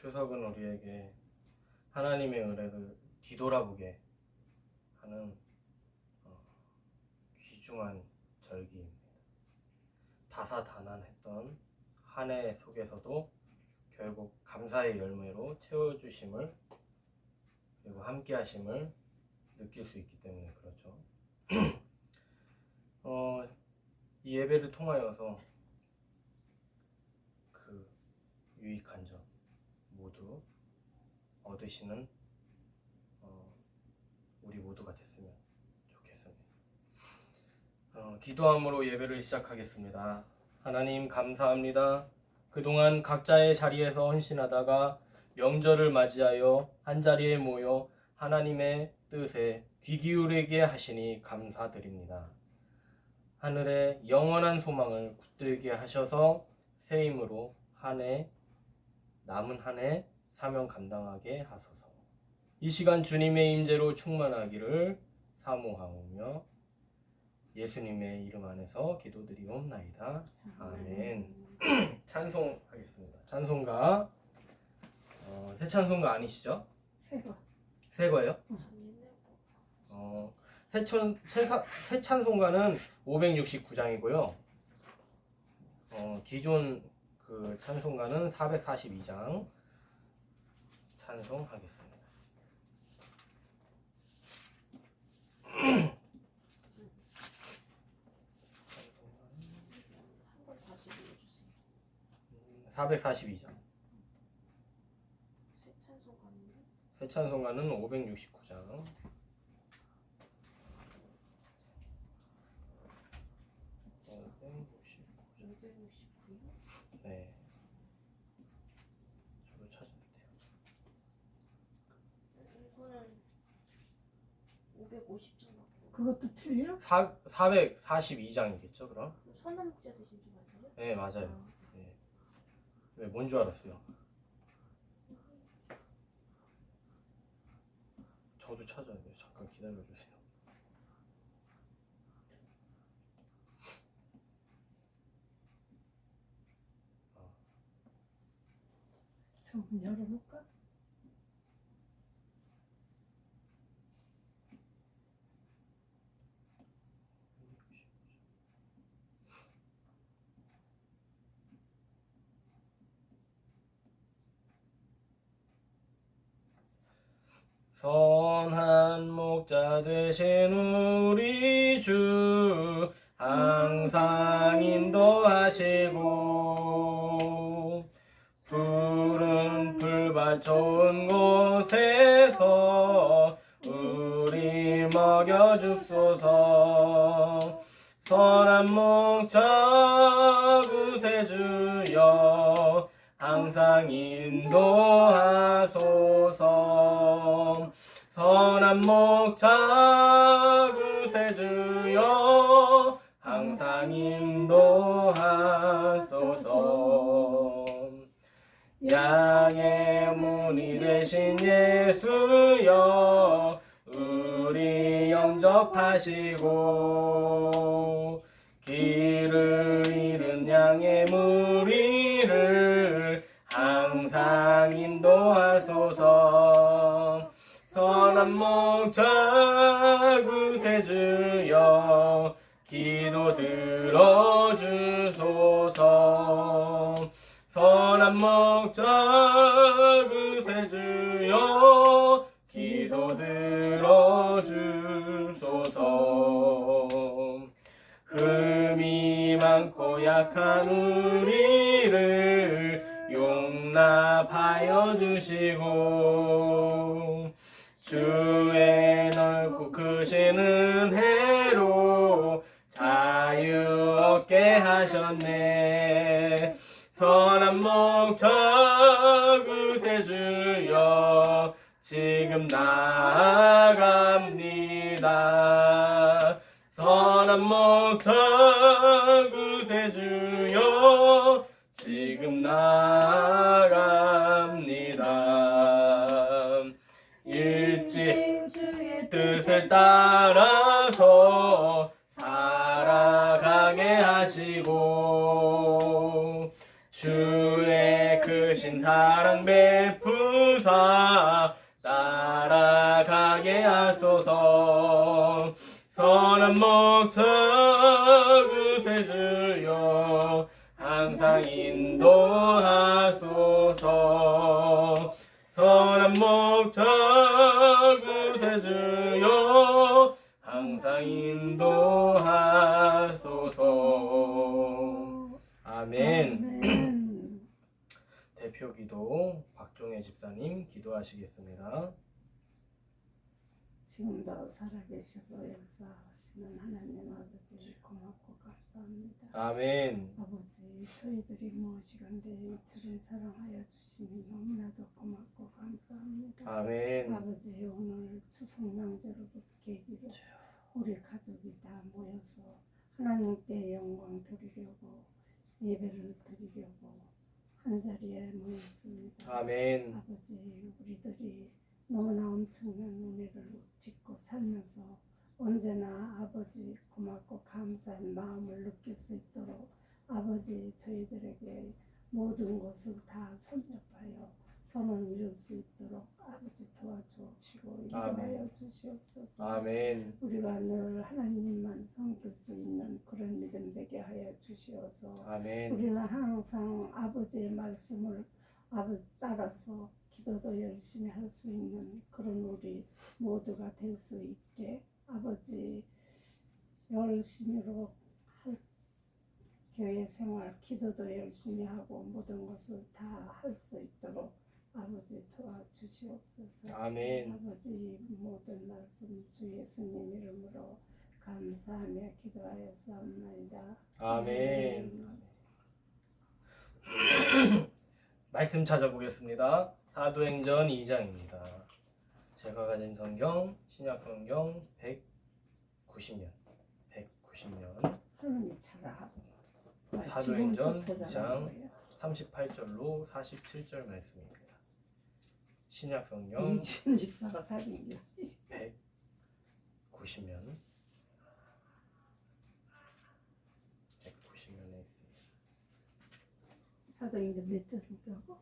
추석은 우리에게 하나님의 은혜를 뒤돌아보게 하는 귀중한 절기입니다. 다사다난했던 한 해 속에서도 결국 감사의 열매로 채워주심을 그리고 함께하심을 느낄 수 있기 때문에 그렇죠. 이 예배를 통하여서 그 유익한 점 모두 얻으시는 우리 모두가 됐으면 좋겠습니다. 기도함으로 예배를 시작하겠습니다. 하나님 감사합니다. 그동안 각자의 자리에서 헌신하다가 명절을 맞이하여 한자리에 모여 하나님의 뜻에 귀 기울이게 하시니 감사드립니다. 하늘의 영원한 소망을 붙들게 하셔서 새 힘으로 남은 한 해 사명 감당하게 하소서. 이 시간 주님의 임재로 충만하기를 사모하오며 예수님의 이름 안에서 기도드리옵나이다. 아멘. 찬송하겠습니다. 찬송가 새 찬송가 아니시죠? 새 거예요? 새 찬송가는 569장이고요. 기존 그 찬송가는 442장 찬송하겠습니다. 한번 다시 읽어주세요. 442장. 새 찬송가는요? 새 찬송가는 569장. 네. 저도 찾으면 돼요. 이거는 550장밖에. 그것도 틀려? 442장이겠죠, 그럼? 선남목자 되신 줄 맞아요? 네, 맞아요. 네. 왜, 뭔 줄 알았어요? 저도 찾아야 돼요. 잠깐 기다려주세요. 저 문 열어놓을까? 선한 목자 되신 우리 주 항상 인도하시고 푸른 풀밭 좋은 곳에서 우리 먹여줍소서. 선한 목자 구세주여 항상 인도하소서. 선한 목자 구세주여 항상 인도하소서. 양의 문이 되신 예수여 우리 영접하시고 길을 잃은 양의 무리를 항상 인도하소서. 선한 목자 구세주여 기도 들어주소서. 선한 목자 구세주여 기도 들어주소서. 흠이 많고 약한 우리를 용납하여 주시고 주의 넓고 크신 은혜로 자유 얻게 하셨네. 선한 목자 구세주여 지금 나아갑니다. 선한 목자 구세주여 지금 나아갑니다. 일찍 주의 뜻을 따라서 살아가게 하시고 주의 크신 사랑 베푸사 따라가게 하소서. 선한 목적 그새 주여 항상 인도하소서. 선한 목적 그새 주여 항상 인도하소서. 아멘. 아멘. 대표 기도 박종혜 집사님 기도하시겠습니다. 지금도 살아계셔서 역사하시는 하나님 아버지 고맙고 감사합니다. 아멘. 아버지 저희들이 무엇이간데 이처럼 사랑하여 주시니 너무나도 고맙고 감사합니다. 아멘. 아버지 오늘 추석 명절을 계기로 우리 가족이 다 모여서 하나님께 영광 드리려고 예배를 드리려고 한자리에 모였습니다. 아멘. 아버지 우리들이 너무나 엄청난 은혜를 짓고 살면서 언제나 아버지 고맙고 감사한 마음을 느낄 수 있도록 아버지 저희들에게 모든 것을 다 손잡아요 선을 이룰 수 있도록 아버지 도와주시고 인도하여 주시옵소서. 아멘. 우리가 늘 하나님만 섬길 수 있는 그런 믿음 되게 하여 주시어서 아멘. 우리는 항상 아버지의 말씀을 따라서 기도도 열심히 할 수 있는 그런 우리 모두가 될 수 있게 아버지 열심히로 할 교회 생활 기도도 열심히 하고 모든 것을 다 할 수 있도록 아버지 도와주시옵소서. 아멘. 아버지 모든 말씀 주 예수님 이름으로 감사하며 기도하였사옵나이다. 아멘. 말씀 찾아보겠습니다. 사도행전 2장입니다. 제가 가진 성경 신약 성경 190년 하나님 잘하고 사도행전 지금부터 2장 잘하는 거예요. 38절로 47절 말씀입니다. 신약 성경 이준 집사가 사준 게 190면 190면에 있습니다. 사도행전 몇 절이라고?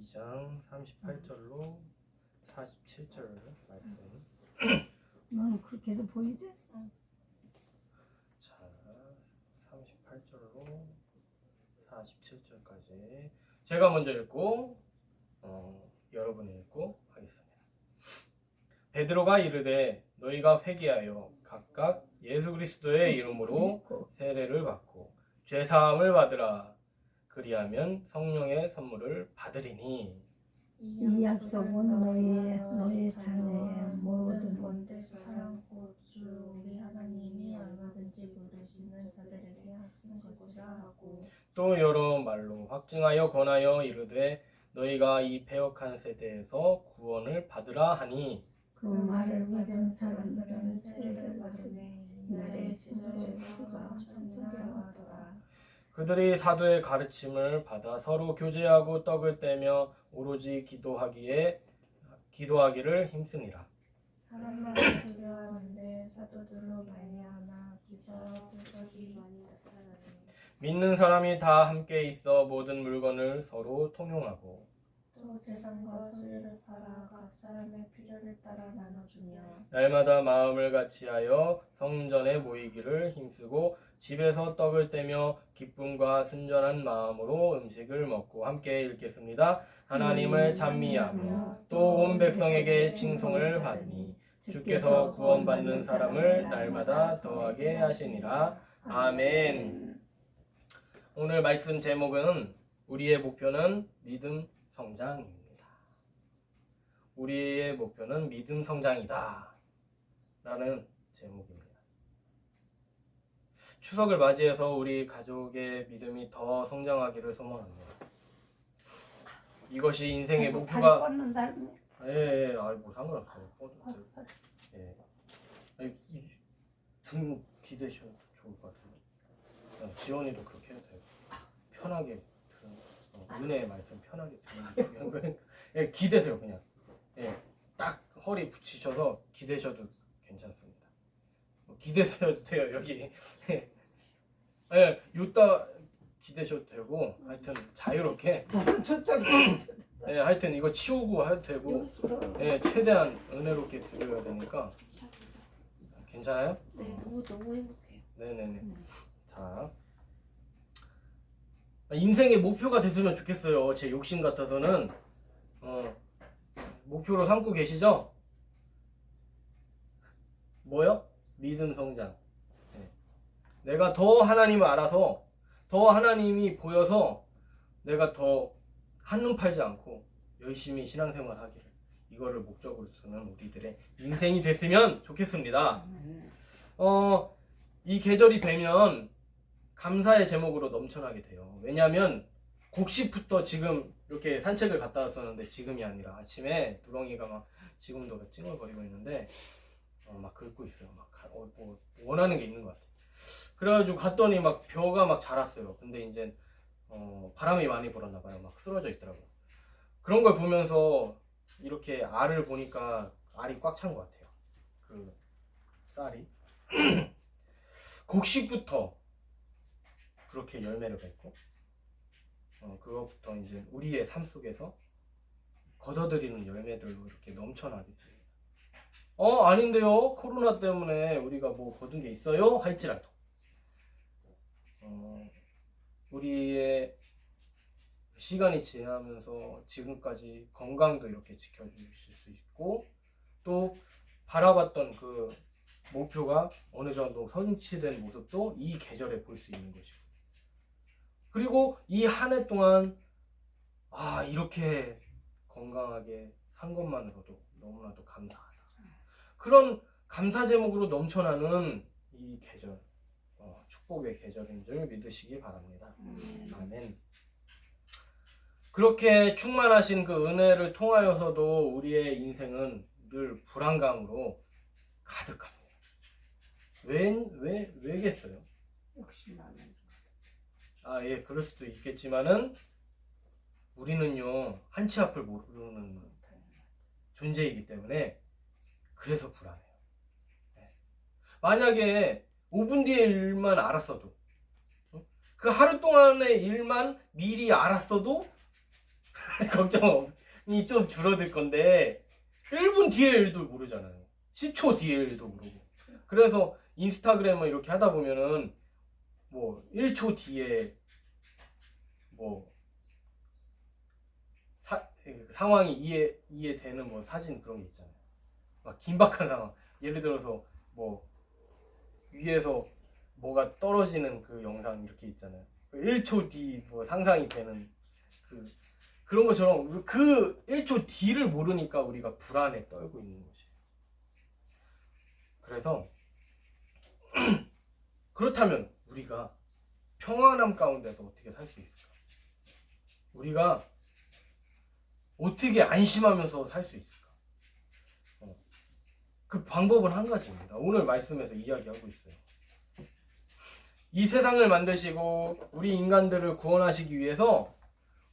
2장 38절로 47절 말씀. 너는 그렇게 해도 보이지? 자, 38절로 47절까지 제가 먼저 읽고 여러분이 읽고 하겠습니다. 베드로가 이르되 너희가 회개하여 각각 예수 그리스도의 이름으로 세례를 받고 죄 사함을 받으라. 그리하면 성령의 선물을 받으리니 이 약속은 너희 자녀의 모든 번째 사랑 곧 주 우리 하나님이 얼마든지 부르시는 자들에게 하신 것이라 하고 또 여러 말로 확증하여 권하여 이르되 너희가 이 패역한 세대에서 구원을 받으라 하니 그 말을 믿은 사람들은 세례를 받으매 이날의 지절의 수가 천천이라고 하더라. 그들이 사도의 가르침을 받아 서로 교제하고 떡을 떼며 오로지 기도하기를 힘쓰니라. 사람마다 두려워하는데 사도들로 말미암아 기사와 표적이 많이 나타나니 믿는 사람이 다 함께 있어 모든 물건을 서로 통용하고 또 재산과 소유를 팔아 각 사람의 필요를 따라 나눠주며 날마다 마음을 같이하여 성전에 모이기를 힘쓰고 집에서 떡을 떼며 기쁨과 순전한 마음으로 음식을 먹고 함께 읽겠습니다. 하나님을 찬미하며 또 온 백성에게 칭송을 받으니 주께서 구원받는 사람을 날마다 더하게 하시니라. 아멘. 오늘 말씀 제목은 우리의 목표는 믿음 성장입니다. 우리의 목표는 믿음 성장이다 라는 제목입니다. 추석을 맞이해서 우리 가족의 믿음이 더 성장하기를 소망합니다. 이것이 인생의 목표가 뻗는다는 예, 뭐 상관없어요. 예. 등 기대셔도 좋을 것 같은데. 그냥 지원이도 그렇게 해도 되고 편하게 들은 은혜의 말씀 편하게 들으면 거예요. 예, 기대세요 그냥. 예, 딱 허리 붙이셔서 기대셔도 괜찮습니다. 기대셔도 돼요 여기. 예, 요따 기대셔도 되고 하여튼 자유롭게. 저쪽 예, 하여튼 이거 치우고 해도 되고, 여기서 예, 최대한 은혜롭게 드려야 되니까 괜찮아요? 네, 너무 행복해요. 네네네. 자, 인생의 목표가 됐으면 좋겠어요. 제 욕심 같아서는 목표로 삼고 계시죠? 뭐요? 믿음 성장. 네. 내가 더 하나님을 알아서 더 하나님이 보여서 내가 더 한눈 팔지 않고 열심히 신앙생활 하기를, 이거를 목적으로 두는 우리들의 인생이 됐으면 좋겠습니다. 이 계절이 되면 감사의 제목으로 넘쳐나게 돼요. 왜냐하면 곡식부터 지금 이렇게 산책을 갔다 왔었는데, 지금이 아니라 아침에 누렁이가 막 지금도 막 찡얼거리고 있는데 막 긁고 있어요. 막 뭐 원하는 게 있는 것 같아요. 그래가지고 갔더니 막 벼가 막 자랐어요. 근데 이제 바람이 많이 불었나 봐요. 막 쓰러져 있더라고요. 그런 걸 보면서 이렇게 알을 보니까 알이 꽉 찬 것 같아요. 그 쌀이 곡식부터 그렇게 열매를 맺고 그것부터 이제 우리의 삶 속에서 거둬들이는 열매들로 이렇게 넘쳐나게 됩니다. 아닌데요, 코로나 때문에 우리가 뭐 거둔 게 있어요? 할지라도 우리의 시간이 지나면서 지금까지 건강도 이렇게 지켜주실 수 있고, 또 바라봤던 그 목표가 어느 정도 성취된 모습도 이 계절에 볼 수 있는 것이고, 그리고 이 한 해 동안 이렇게 건강하게 산 것만으로도 너무나도 감사하다. 그런 감사 제목으로 넘쳐나는 이 계절, 축복의 계절인 줄 믿으시기 바랍니다. 아멘. 그렇게 충만하신 그 은혜를 통하여서도 우리의 인생은 늘 불안감으로 가득합니다. 왜겠어요? 욕심 많은 예, 그럴 수도 있겠지만은 우리는요, 한치 앞을 모르는 존재이기 때문에 그래서 불안해요. 만약에 5분 뒤의 일만 알았어도, 그 하루 동안의 일만 미리 알았어도 걱정이 좀 줄어들 건데, 1분 뒤의 일도 모르잖아요. 10초 뒤의 일도 모르고. 그래서 인스타그램을 이렇게 하다 보면은 뭐 1초 뒤에 뭐 상황이 이해되는 뭐 사진 그런 게 있잖아요. 막 긴박한 상황. 예를 들어서 뭐 위에서 뭐가 떨어지는 그 영상 이렇게 있잖아요. 1초 뒤 뭐 상상이 되는 그런 것처럼 그 1초 뒤를 모르니까 우리가 불안에 떨고 있는 것이에요. 그래서 그렇다면 우리가 평안함 가운데서 어떻게 살 수 있을까? 우리가 어떻게 안심하면서 살 수 있을까? 그 방법은 한 가지입니다. 오늘 말씀에서 이야기하고 있어요. 이 세상을 만드시고 우리 인간들을 구원하시기 위해서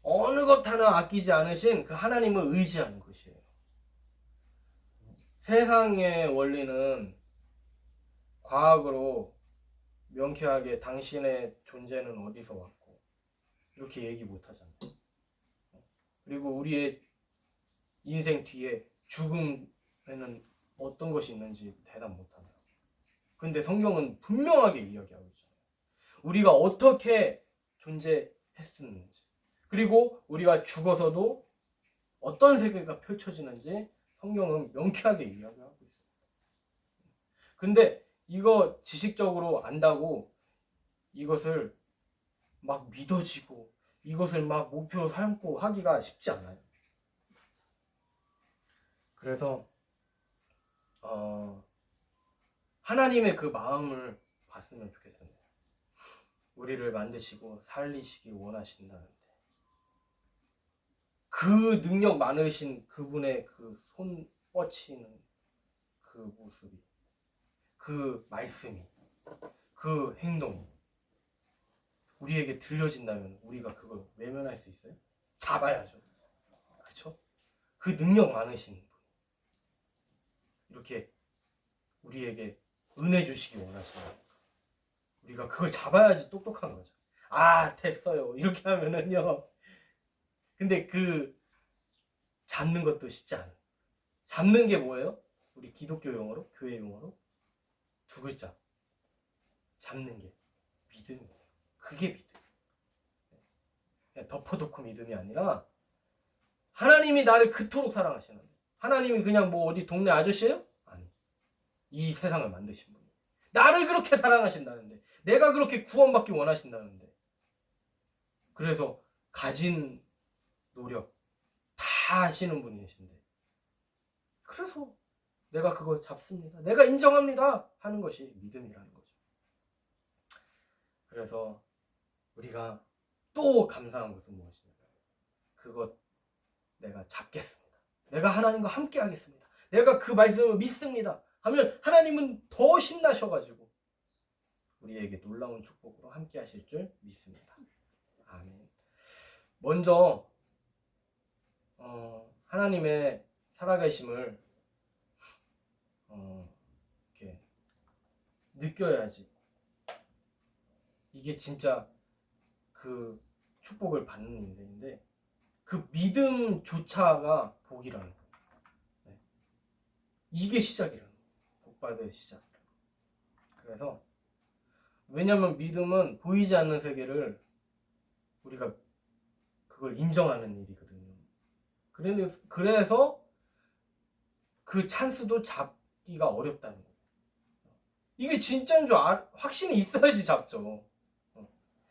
어느 것 하나 아끼지 않으신 그 하나님을 의지하는 것이에요. 세상의 원리는 과학으로 명쾌하게 당신의 존재는 어디서 왔고 이렇게 얘기 못 하잖아요. 그리고 우리의 인생 뒤에 죽음에는 어떤 것이 있는지 대답 못 하나요? 근데 성경은 분명하게 이야기하고 있잖아요. 우리가 어떻게 존재했었는지, 그리고 우리가 죽어서도 어떤 세계가 펼쳐지는지 성경은 명쾌하게 이야기하고 있습니다. 근데 이거 지식적으로 안다고 이것을 막 믿어지고 이것을 막 목표로 삼고 하기가 쉽지 않아요. 그래서 하나님의 그 마음을 봤으면 좋겠습니다. 우리를 만드시고 살리시기 원하신다는데, 그 능력 많으신 그분의 그 손 뻗치는 그 모습이, 그 말씀이, 그 행동이 우리에게 들려진다면 우리가 그걸 외면할 수 있어요? 잡아야죠. 그렇죠? 그 능력 많으신 분, 이렇게 우리에게 은혜 주시기 원하시는, 우리가 그걸 잡아야지 똑똑한 거죠. 됐어요. 이렇게 하면은요. 근데 그 잡는 것도 쉽지 않아요. 잡는 게 뭐예요? 우리 기독교 용어로, 교회 용어로 두 글자. 잡는 게 믿음이에요. 그게 믿음. 그냥 덮어놓고 믿음이 아니라 하나님이 나를 그토록 사랑하시는데, 하나님이 그냥 뭐 어디 동네 아저씨예요? 아니, 이 세상을 만드신 분이 나를 그렇게 사랑하신다는데, 내가 그렇게 구원받기 원하신다는데, 그래서 가진 노력 다 하시는 분이신데, 그래서 내가 그걸 잡습니다, 내가 인정합니다 하는 것이 믿음이라는 거죠. 그래서 우리가 또 감사한 것은 무엇이냐, 그것 내가 잡겠습니다, 내가 하나님과 함께 하겠습니다, 내가 그 말씀을 믿습니다 하면 하나님은 더 신나셔가지고 우리에게 놀라운 축복으로 함께 하실 줄 믿습니다. 아멘. 먼저 하나님의 살아계심을 이렇게 느껴야지 이게 진짜 그 축복을 받는 인생인데, 그 믿음조차가 복이라는 거예요. 네. 이게 시작이라는 거예요. 복받을 시작이라는 거예요. 그래서 왜냐하면 믿음은 보이지 않는 세계를 우리가 그걸 인정하는 일이거든요. 그래서 그 찬스도 잡기가 어렵다는 거예요. 이게 진짜인 줄 확신이 있어야지 잡죠.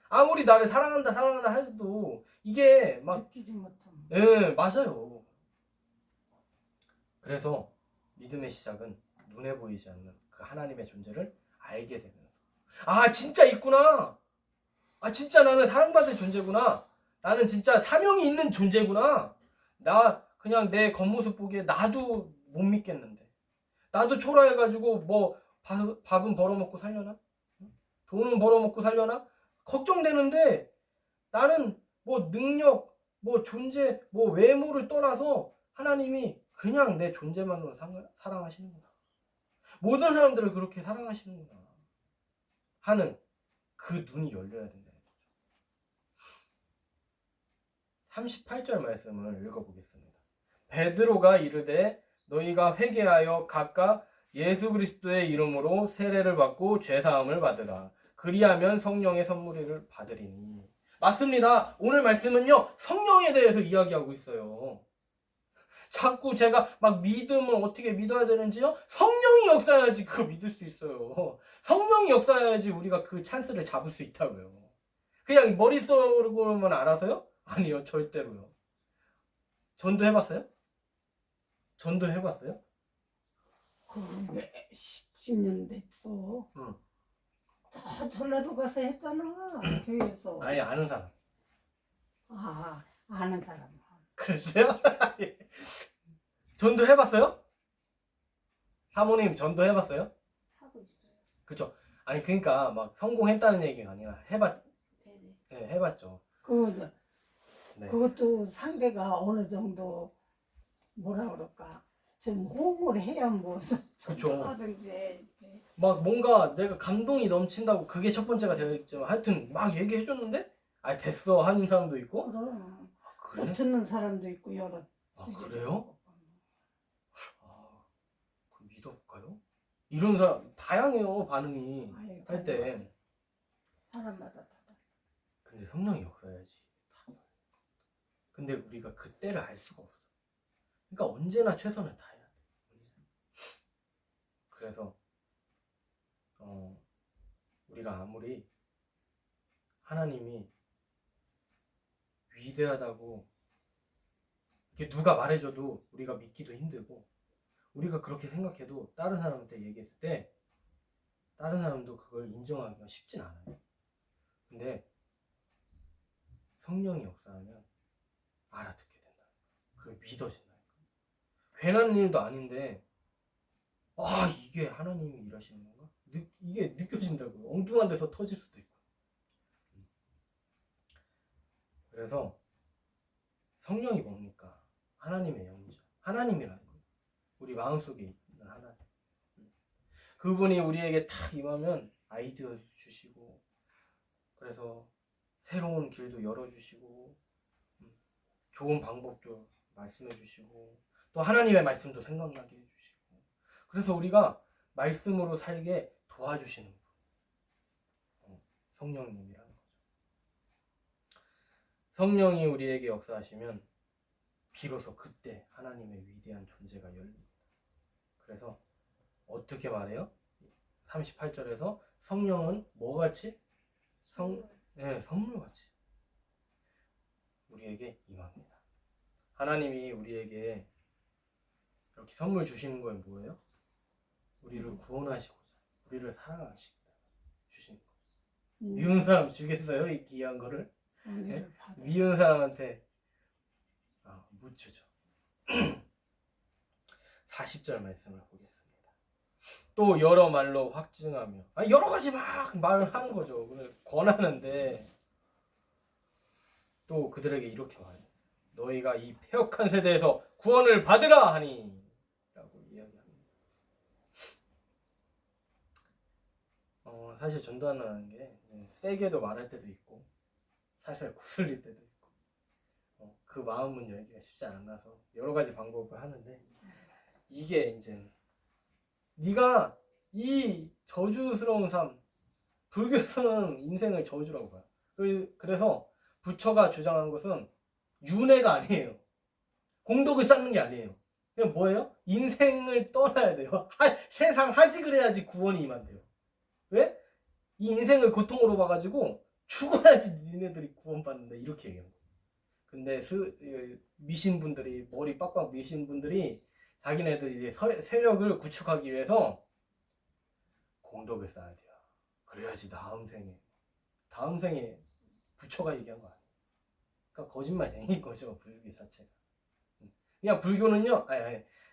아무리 나를 사랑한다 해도 이게 막 느끼지 못하면. 예, 맞아요. 그래서 믿음의 시작은 눈에 보이지 않는 그 하나님의 존재를 알게 되면서, 아 진짜 있구나, 아 진짜 나는 사랑받을 존재구나, 나는 진짜 사명이 있는 존재구나, 나 그냥 내 겉모습 보기에 나도 못 믿겠는데, 나도 초라해가지고 뭐 밥은 벌어먹고 살려나, 돈은 벌어먹고 살려나 걱정되는데, 나는 뭐 능력, 뭐 존재, 뭐 외모를 떠나서 하나님이 그냥 내 존재만으로 사랑하시는구나, 모든 사람들을 그렇게 사랑하시는구나 하는 그 눈이 열려야 된다는 거죠. 38절 말씀을 읽어보겠습니다. 베드로가 이르되 너희가 회개하여 각각 예수 그리스도의 이름으로 세례를 받고 죄사함을 받으라. 그리하면 성령의 선물을 받으리니. 맞습니다. 오늘 말씀은요, 성령에 대해서 이야기하고 있어요. 자꾸 제가 막 믿음을 어떻게 믿어야 되는지요? 성령이 역사해야지 그거 믿을 수 있어요. 성령이 역사해야지 우리가 그 찬스를 잡을 수 있다고요. 그냥 머릿속으로만 알아서요? 아니요, 절대로요. 전도 해봤어요? 전도 해봤어요? 그왜 10년 됐어. 응. 다 전라도 가서 했잖아. 교회에서. 아예 아는 사람. 아, 아는 사람. 그랬어요? 전도 해봤어요? 사모님 전도 해봤어요? 하고 있어요. 그쵸? 아니 그러니까 막 성공했다는 얘기가 아니라 네네. 네, 해봤죠. 네. 그것도 상대가 어느 정도 뭐라 그럴까 좀 호응을 해야 뭐 그쵸. 하든지. 막 뭔가 내가 감동이 넘친다고 그게 첫 번째가 되겠죠. 하여튼 막 얘기해줬는데 아 됐어 하는 사람도 있고. 그럼 그래? 또 듣는 사람도 있고 여러. 아 그래요? 아, 그럼 믿어볼까요? 이런 사람 다양해요, 반응이 아유, 할 때. 사람마다 다 달라. 근데 성령이 역사해야지. 근데 우리가 그때를 알 수가 없어. 그러니까 언제나 최선을 다해야 돼. 그래서 우리가 아무리 하나님이 위대하다고 이렇게 누가 말해줘도 우리가 믿기도 힘들고, 우리가 그렇게 생각해도 다른 사람한테 얘기했을 때 다른 사람도 그걸 인정하기가 쉽진 않아요. 근데 성령이 역사하면 알아듣게 된다. 그게 믿어진다. 괜한 일도 아닌데 아 이게 하나님이 일하시는 건가? 이게 느껴진다고요. 엉뚱한 데서 터질 수도 있고. 그래서 성령이 뭡니까? 하나님의 영이죠. 하나님이라는 거예요. 우리 마음속에 있는 하나님. 그분이 우리에게 탁 임하면 아이디어 주시고, 그래서 새로운 길도 열어주시고, 좋은 방법도 말씀해 주시고 또 하나님의 말씀도 생각나게 해주시고 그래서 우리가 말씀으로 살게 도와주시는 분 성령님이라는 거죠. 성령이 우리에게 역사하시면 비로소 그때 하나님의 위대한 존재가 열립니다. 그래서 어떻게 말해요? 38절에서 성령은 뭐같이? 선물같이 우리에게 임합니다. 하나님이 우리에게 이렇게 선물 주시는 건 뭐예요? 우리를 구원하시고자 우리를 사랑하시고자 주시는 거예요. 미운 사람 주겠어요? 이 귀한 거를? 네? 미운 사람한테 못 주죠. 40절 말씀을 보겠습니다. 또 여러 말로 확증하며 여러 가지 막 말을 하는 거죠. 권하는데 또 그들에게 이렇게 말해요. 너희가 이 패역한 세대에서 구원을 받으라 하니 라고 이야기합니다. 사실 전도하는 게 세게도 말할 때도 있고 살살 구슬릴 때도 있고 그 마음은 열기가 쉽지 않아서 여러 가지 방법을 하는데 이게 이제 네가 이 저주스러운 삶 불교에서는 인생을 저주라고 봐요. 그래서 부처가 주장한 것은 윤회가 아니에요. 공덕을 쌓는 게 아니에요. 그냥 뭐예요? 인생을 떠나야 돼요. 세상 하직을 해야지 구원이 임한대요. 왜? 이 인생을 고통으로 봐가지고 죽어야지 니네들이 구원받는다 이렇게 얘기해요. 근데 미신분들이 머리 빡빡 미신분들이 자기네들이 세력을 구축하기 위해서 공덕을 쌓아야 돼요. 그래야지 다음 생에 부처가 얘기한 거 아니에요. 그러니까 거짓말쟁이인 거죠. 불교 자체가. 그냥 불교는요.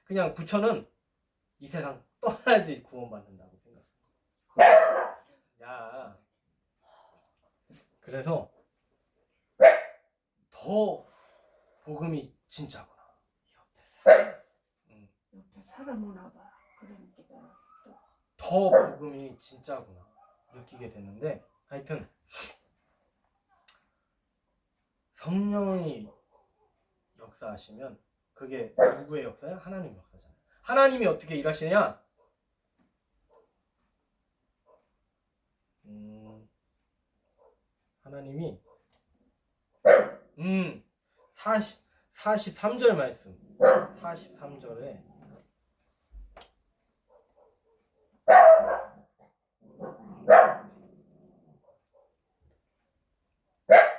그냥 부처는 이 세상 떠나야지 구원받는다고 생각해요. 야, 그래서 더 복음이 진짜구나. 옆에 사람 오나 봐. 그러니까 더 복음이 진짜구나 느끼게 되는데 하여튼 성령이 역사하시면 그게 누구의 역사야? 하나님 역사잖아요. 하나님이 어떻게 일하시냐? 하나님이 43절 말씀 43절에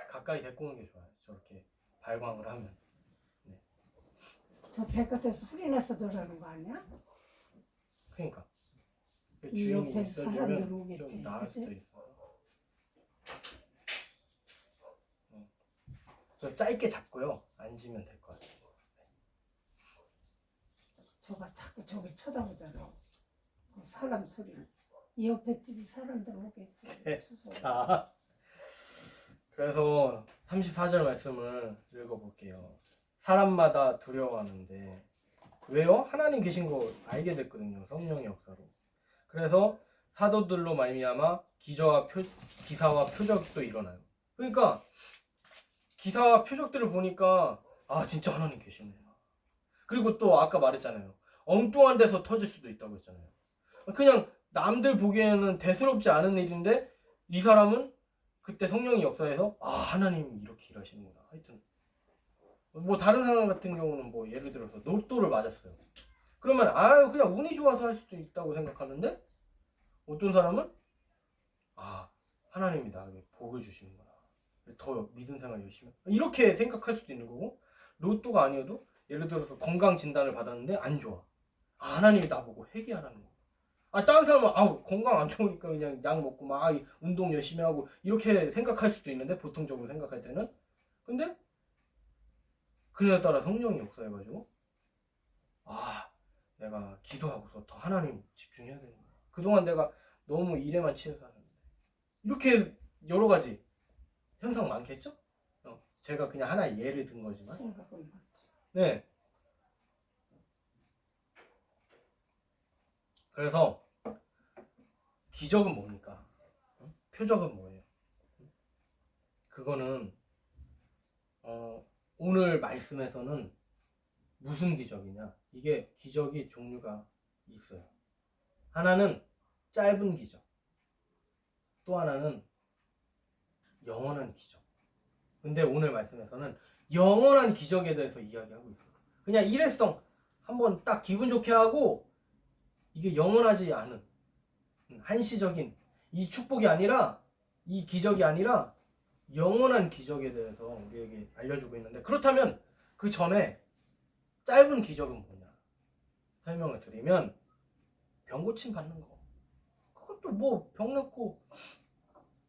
가까이 데리고 오는 게 좋아요. 저렇게 발광을 하면. 저 백화점에서 소리 나서 저러는 거 아니야? 그러니까 이 주인이 옆에 사람들 있어주면 오겠지, 좀 나을 그치? 수도 있어. 저 짧게 잡고요. 앉으면 될 것 같아요. 저가 자꾸 저기 쳐다보잖아. 그 사람 소리. 이 옆에 집이 사람들 오겠지. 자, 그래서 34절 말씀을 읽어볼게요. 사람마다 두려워하는데 왜요? 하나님 계신 거 알게 됐거든요. 성령의 역사로. 그래서 사도들로 말미암아 기사와 표적도 일어나요. 그러니까 기사와 표적들을 보니까 진짜 하나님 계시네. 그리고 또 아까 말했잖아요. 엉뚱한 데서 터질 수도 있다고 했잖아요. 그냥 남들 보기에는 대수롭지 않은 일인데 이 사람은 그때 성령이 역사해서 하나님이 이렇게 일하시는구나. 하여튼 뭐 다른 사람 같은 경우는 뭐 예를 들어서 로또를 맞았어요. 그러면 그냥 운이 좋아서 할 수도 있다고 생각하는데 어떤 사람은 하나님이 나에게 복을 주시는구나. 더 믿음 생활 열심히 이렇게 생각할 수도 있는 거고 로또가 아니어도 예를 들어서 건강 진단을 받았는데 안 좋아. 하나님이 나보고 회개하라는 거. 다른 사람은 건강 안 좋으니까 그냥 약 먹고 막 운동 열심히 하고 이렇게 생각할 수도 있는데 보통적으로 생각할 때는 근데 그날따라 성령이 역사해가지고 내가 기도하고서 더 하나님 집중해야 되는 거야. 그동안 내가 너무 일에만 치여 살았는데 이렇게 여러 가지 현상 많겠죠? 제가 그냥 하나의 예를 든 거지만 네. 그래서 기적은 뭡니까? 표적은 뭐예요? 그거는 오늘 말씀에서는 무슨 기적이냐? 이게 기적이 종류가 있어요. 하나는 짧은 기적, 또 하나는 영원한 기적. 근데 오늘 말씀에서는 영원한 기적에 대해서 이야기하고 있어요. 그냥 일회성 한번 딱 기분 좋게 하고 이게 영원하지 않은 한시적인 이 축복이 아니라, 이 기적이 아니라 영원한 기적에 대해서 우리에게 알려주고 있는데, 그렇다면 그 전에 짧은 기적은 뭐냐 설명을 드리면, 병 고침 받는 거. 그것도 뭐 병 넣고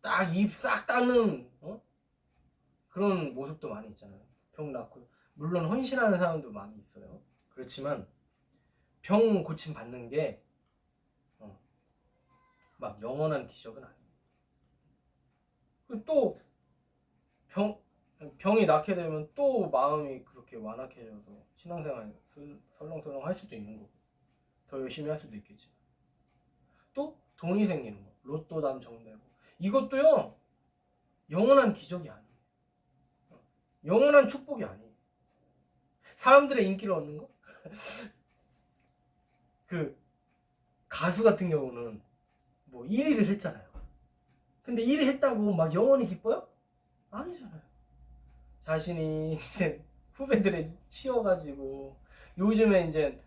딱 입 싹 닦는 그런 모습도 많이 있잖아요. 병 낫고, 물론 헌신하는 사람도 많이 있어요. 그렇지만 병 고침 받는 게 막 영원한 기적은 아니에요. 또 병이 낫게 되면 또 마음이 그렇게 완악해져서 신앙생활 설렁설렁 할 수도 있는 거고, 더 열심히 할 수도 있겠지만, 또 돈이 생기는 거, 로또 당첨되고, 이것도요 영원한 기적이 아니에요. 영원한 축복이 아니에요. 사람들의 인기를 얻는 거? 그 가수 같은 경우는 뭐 1위를 했잖아요. 근데 1위 했다고 막 영원히 기뻐요? 아니잖아요. 자신이 이제 후배들에 치여가지고, 요즘에 이제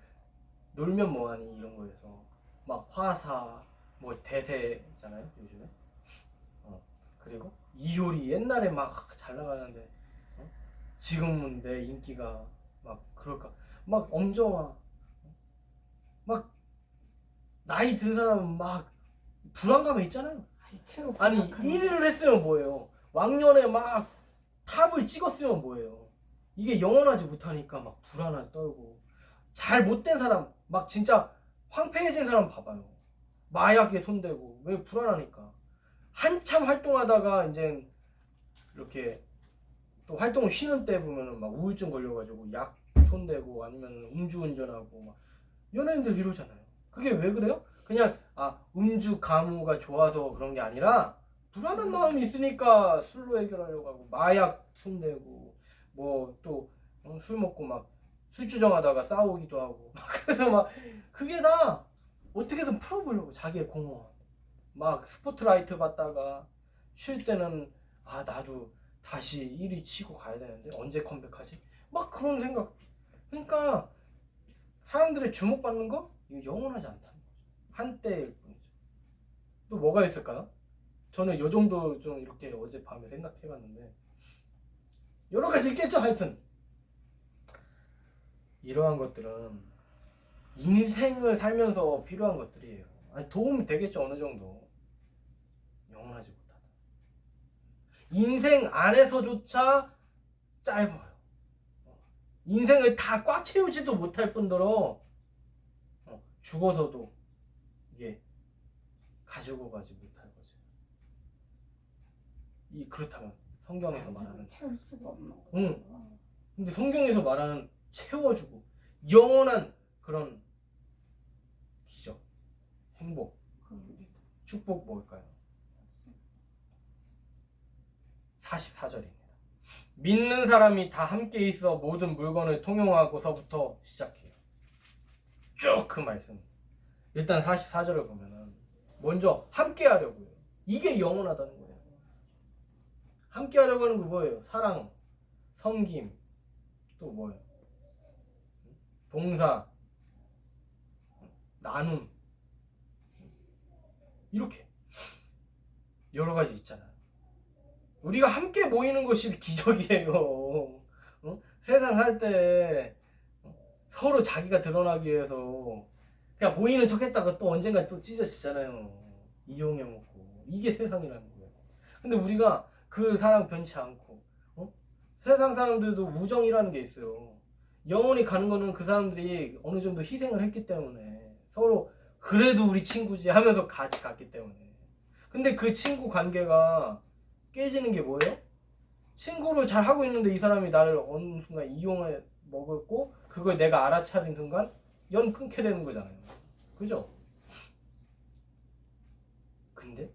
놀면 뭐하니 이런 거에서 막 화사, 뭐 대세잖아요 요즘에. 그리고 이효리 옛날에 막 잘 나가는데 지금은 내 인기가 막 그럴까? 막 엄정화, 막 나이 든 사람은 막 불안감에 있잖아요. 아니 1위를 했으면 뭐예요? 왕년에 막 탑을 찍었으면 뭐예요? 이게 영원하지 못하니까 막 불안하게 떨고, 잘 못된 사람, 막 진짜 황폐해진 사람 봐봐요. 마약에 손대고. 왜? 불안하니까. 한참 활동하다가 이제 이렇게 또 활동을 쉬는 때 보면은 막 우울증 걸려가지고 약 손대고, 아니면 음주운전하고, 막 연예인들 이러잖아요. 그게 왜 그래요? 그냥 음주 가무가 좋아서 그런 게 아니라 불안한 마음이 있으니까 술로 해결하려고 하고, 마약 손대고, 뭐 또 술 먹고 막 술주정하다가 싸우기도 하고 그래서 막 그게 다 어떻게든 풀어보려고, 자기의 공허함. 막 스포트라이트 받다가 쉴 때는 나도 다시 1위 치고 가야 되는데 언제 컴백하지? 막 그런 생각. 그러니까 사람들의 주목받는 거 이거 영원하지 않다는 거죠. 한때일 뿐이죠. 또 뭐가 있을까요? 저는 요 정도 좀 이렇게 어젯밤에 생각해봤는데, 여러 가지 있겠죠. 하여튼 이러한 것들은 인생을 살면서 필요한 것들이에요. 아니, 도움이 되겠죠. 어느 정도. 영원하지 못하다. 인생 안에서조차 짧아요. 인생을 다 꽉 채우지도 못할 뿐더러 죽어서도 이게 가지고 가지 못할 거지. 그렇다면 성경에서 말하는, 채울 수가 없는 거. 근데 성경에서 말하는 채워주고 영원한 그런 기적, 행복, 축복 뭘까요? 44절입니다. 믿는 사람이 다 함께 있어 모든 물건을 통용하고서부터 시작해요. 쭉 그 말씀. 일단 44절을 보면은 먼저 함께 하려고요. 이게 영원하다는 거예요. 함께 하려고 하는 거 뭐예요? 사랑, 섬김, 또 뭐예요? 봉사, 나눔, 이렇게 여러 가지 있잖아요. 우리가 함께 모이는 것이 기적이에요. 세상 살 때 서로 자기가 드러나기 위해서 그냥 모이는 척 했다가 또 언젠가 또 찢어지잖아요. 이용해 먹고. 이게 세상이라는 거예요. 근데 우리가 그 사랑 변치 않고, 세상 사람들도 우정이라는 게 있어요. 영원히 가는 거는 그 사람들이 어느 정도 희생을 했기 때문에, 서로 그래도 우리 친구지 하면서 같이 갔기 때문에. 근데 그 친구 관계가 깨지는 게 뭐예요? 친구를 잘 하고 있는데 이 사람이 나를 어느 순간 이용해 먹었고, 그걸 내가 알아차린 순간 연 끊게 되는 거잖아요. 그죠? 근데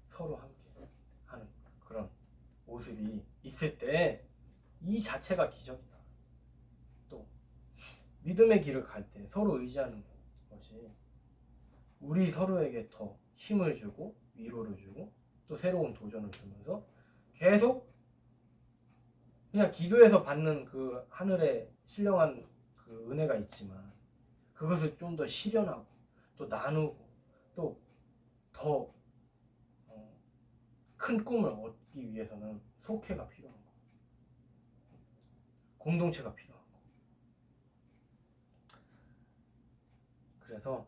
서로 함께 하는 그런 모습이 있을 때 이 자체가 기적이다. 또 믿음의 길을 갈 때 서로 의지하는 것이 우리 서로에게 더 힘을 주고 위로를 주고 또 새로운 도전을 주면서 계속 그냥 기도해서 받는 그 하늘의 신령한 그 은혜가 있지만 그것을 좀 더 실현하고 또 나누고 또 더 큰 꿈을 얻기 위해서는 속회가 필요한 거, 공동체가 필요한 거. 그래서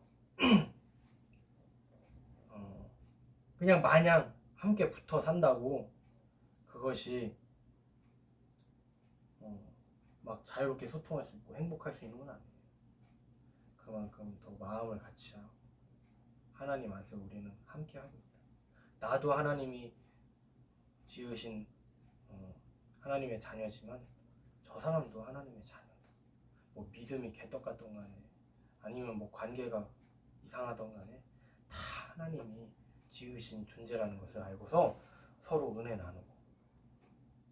그냥 마냥 함께 붙어 산다고 그것이 막 자유롭게 소통할 수 있고 행복할 수 있는 건 아니에요. 그만큼 더 마음을 같이 하고 하나님 안에서 우리는 함께 하고 있다. 나도 하나님이 지으신 하나님의 자녀지만 저 사람도 하나님의 자녀다. 뭐 믿음이 개떡같던 간에 아니면 뭐 관계가 이상하던 간에 다 하나님이 지으신 존재라는 것을 알고서 서로 은혜 나누고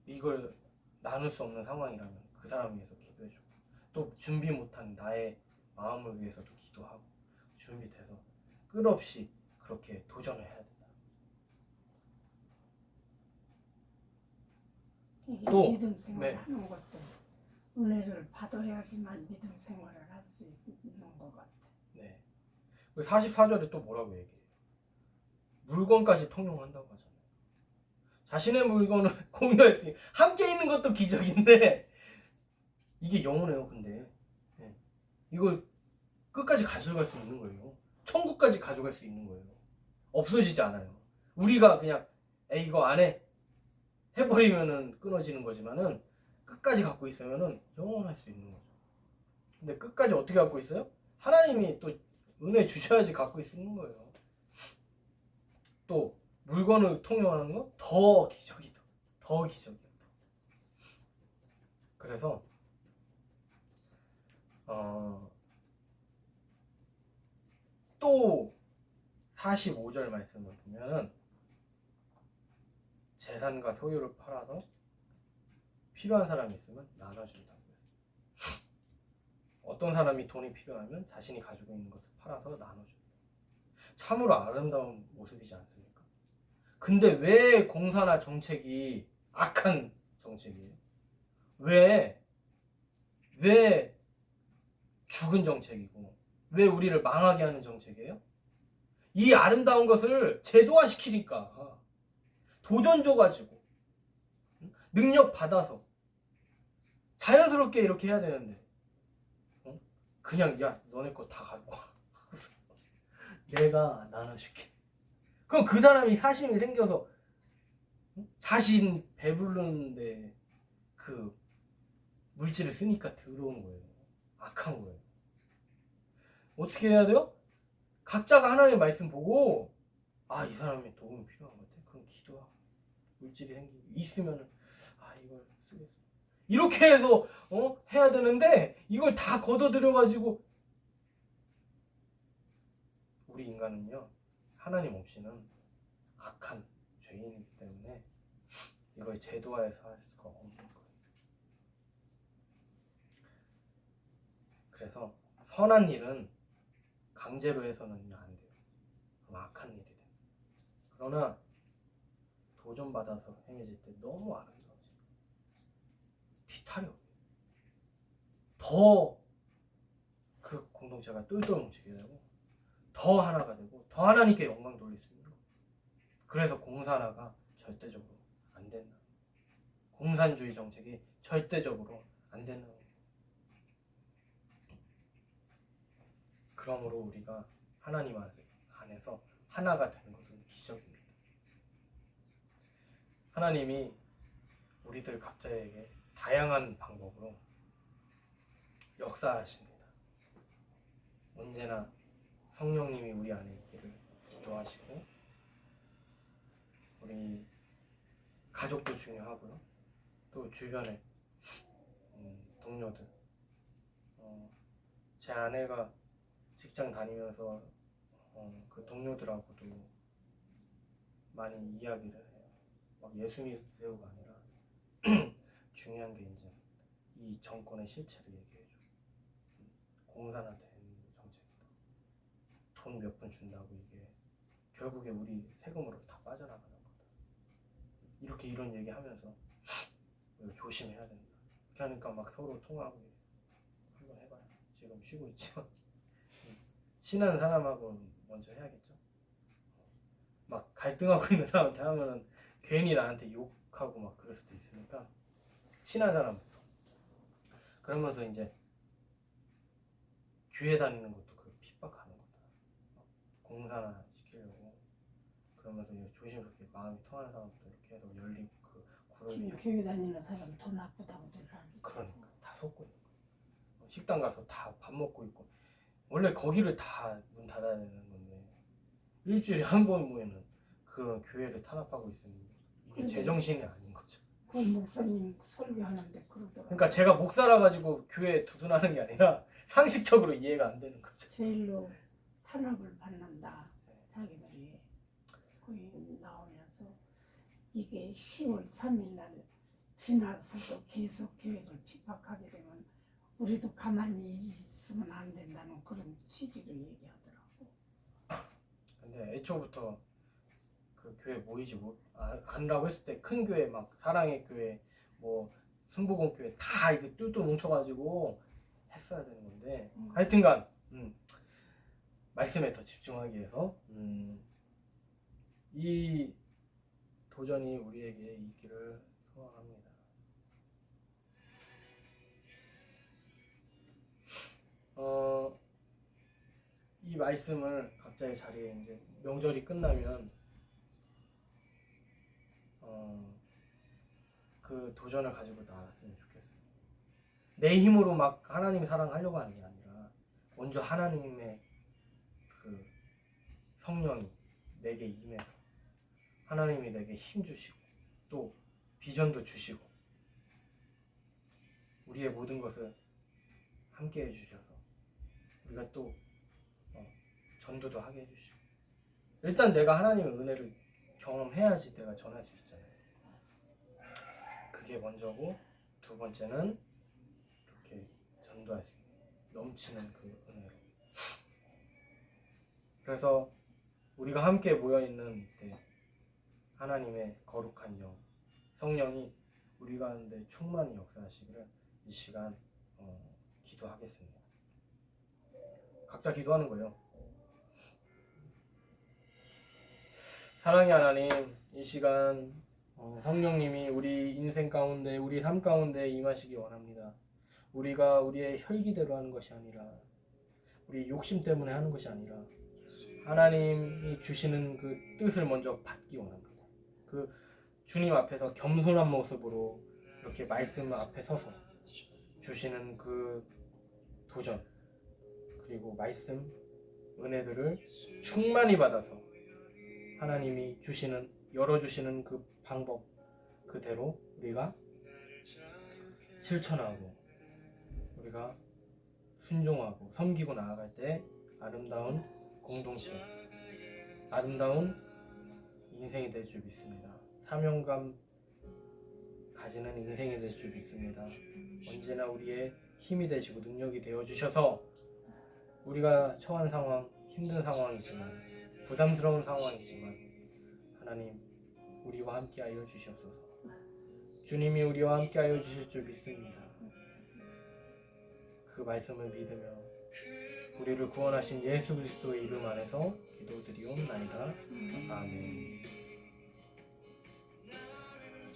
이걸 나눌 수 없는 상황이라면 그 사람 위해서 기도해주고 또 준비 못한 나의 마음을 위해서도 기도하고 준비돼서 끝없이 그렇게 도전을 해야 된다. 이게 또, 믿음 생활을 네. 하는 것도 은혜를 받아야지만 믿음 생활을 할 수 있는 것 같아. 네. 44절에 또 뭐라고 얘기해요? 물건까지 통용한다고 하잖아요. 자신의 물건을 공유할 수 있는 함께 있는 것도 기적인데 이게 영원해요. 근데 네. 이걸 끝까지 가져갈 수 있는 거예요. 천국까지 가져갈 수 있는 거예요. 없어지지 않아요. 우리가 그냥 에이 이거 안 해 해버리면은 끊어지는 거지만은 끝까지 갖고 있으면은 영원할 수 있는 거죠. 근데 끝까지 어떻게 갖고 있어요? 하나님이 또 은혜 주셔야지 갖고 있는 거예요. 또 물건을 통용하는 거 더 기적이다. 더 기적이다. 그래서 또 45절 말씀을 보면은 재산과 소유를 팔아서 필요한 사람이 있으면 나눠준다고 했어요. 어떤 사람이 돈이 필요하면 자신이 가지고 있는 것을 팔아서 나눠준다. 참으로 아름다운 모습이지 않습니까? 근데 왜 공사나 정책이 악한 정책이에요? 왜 죽은 정책이고 왜 우리를 망하게 하는 정책이에요? 이 아름다운 것을 제도화시키니까 도전 줘가지고 능력 받아서 자연스럽게 이렇게 해야 되는데 그냥 야 너네 거 다 갖고 와 내가 나눠줄게. 그럼 그 사람이 사심이 생겨서 자신 배부르는데 그 물질을 쓰니까 더러운 거예요. 악한 거예요. 어떻게 해야 돼요? 각자가 하나님의 말씀 보고 아 이 사람이 도움이 필요한 것 같아. 그럼 기도하고 물질이 생기고 있으면은 아 이걸 쓰겠어. 이렇게 해서 해야 되는데 이걸 다 걷어들여 가지고 우리 인간은요 하나님 없이는 악한 죄인이기 때문에 이걸 제도화해서 할 수가 없는 거예요. 그래서 선한 일은 강제로 해서는 안 돼요. 그럼 악한 일이 돼요. 그러나 도전받아서 행해질 때 너무 아름다워져요. 뒤탈이 없어요. 더 그 공동체가 똘똘 뭉치게 되고 더 하나가 되고 더 하나님께 영광 돌릴 수 있는 거예요. 그래서 공산화가 절대적으로 안 된다. 공산주의 정책이 절대적으로 안 된다. 그러므로 우리가 하나님 안에서 하나가 되는 것은 기적입니다. 하나님이 우리들 각자에게 다양한 방법으로 역사하십니다. 언제나 성령님이 우리 안에 있기를 기도하시고 우리 가족도 중요하고요. 또 주변에 동료들 제 아내가 직장 다니면서 그 동료들하고도 많이 이야기를 해요. 막 예수 믿으세요가 아니라 중요한 게 이제 이 정권의 실체를 얘기해줘. 공산화된 정책이다. 돈 몇 푼 준다고 이게 결국에 우리 세금으로 다 빠져나가는 거다. 이렇게 이런 얘기하면서 조심해야 된다. 이렇게 하니까 막 서로 통화하고 한번 해봐요. 지금 쉬고 있지만 친한 사람하고 먼저 해야겠죠. 막 갈등하고 있는 사람한테 하면은 괜히 나한테 욕하고 막 그럴 수도 있으니까 친한 사람부터. 그러면서 이제 교회 다니는 것도 그 핍박하는 거다. 공산화 시키려고. 그러면서 이제 조심스럽게 마음이 통하는 사람부터 이렇게 해서 열린 그 지금 그룹이. 교회 다니는 사람 더 나쁘다고들 하니까. 그러니까 다 속고 있는 거야. 식당 가서 다 밥 먹고 있고. 원래 거기를 다 문 닫아야 되는 건데 일주일에 한 번 모이는 그런 교회를 탄압하고 있으니 이게 그러게. 제정신이 아닌 거죠. 그 목사님 설교하는데 그러더라고요. 그러니까 제가 목사라 가지고 교회에 두둔하는 게 아니라 상식적으로 이해가 안 되는 거죠. 제일로 탄압을 받는다. 자기들이 거기 나오면서 이게 10월 3일 날 지나서도 계속 교회를 핍박하게 되면 우리도 가만히 있으면 안 된다는 그런 취지로 얘기하더라고. 근데 애초부터 그 교회 모이지 않으라고 했을 때 큰 교회 막 사랑의 교회 뭐 순복음 교회 다 이렇게 똘똘 뭉쳐가지고 했어야 되는 건데 하여튼간 말씀에 더 집중하기 위해서 이 도전이 우리에게 있기를 소원합니다. 이 말씀을 각자의 자리에 이제 명절이 끝나면 그 도전을 가지고 나왔으면 좋겠어요. 내 힘으로 막 하나님 사랑하려고 하는 게 아니라 먼저 하나님의 그 성령이 내게 임해서 하나님이 내게 힘 주시고 또 비전도 주시고 우리의 모든 것을 함께 해주셔서 우리가 또 전도도 하게 해주시고 일단 내가 하나님의 은혜를 경험해야지 내가 전할 수 있잖아요. 그게 먼저고 두 번째는 이렇게 전도할 수 있는 넘치는 그 은혜로. 그래서 우리가 함께 모여있는 이때 하나님의 거룩한 영 성령이 우리 가운데 충만히 역사하시기를 이 시간 기도하겠습니다. 각자 기도하는 거예요. 사랑의 하나님, 이 시간 성령님이 우리 인생 가운데 우리 삶 가운데 임하시기 원합니다. 우리가 우리의 혈기대로 하는 것이 아니라 우리 욕심 때문에 하는 것이 아니라 하나님이 주시는 그 뜻을 먼저 받기 원합니다. 그 주님 앞에서 겸손한 모습으로 이렇게 말씀 앞에 서서 주시는 그 도전 그리고 말씀 은혜들을 충만히 받아서 하나님이 주시는 열어주시는 그 방법 그대로 우리가 실천하고 우리가 순종하고 섬기고 나아갈 때 아름다운 공동체 아름다운 인생이 될 줄 믿습니다. 사명감 가지는 인생이 될 줄 믿습니다. 언제나 우리의 힘이 되시고 능력이 되어주셔서 우리가 처한 상황 힘든 상황이지만 부담스러운 상황이지만 하나님 우리와 함께하여 주시옵소서. 주님이 우리와 함께하여 주실 줄 믿습니다. 그 말씀을 믿으며 우리를 구원하신 예수 그리스도의 이름 안에서 기도드리옵나이다. 아멘.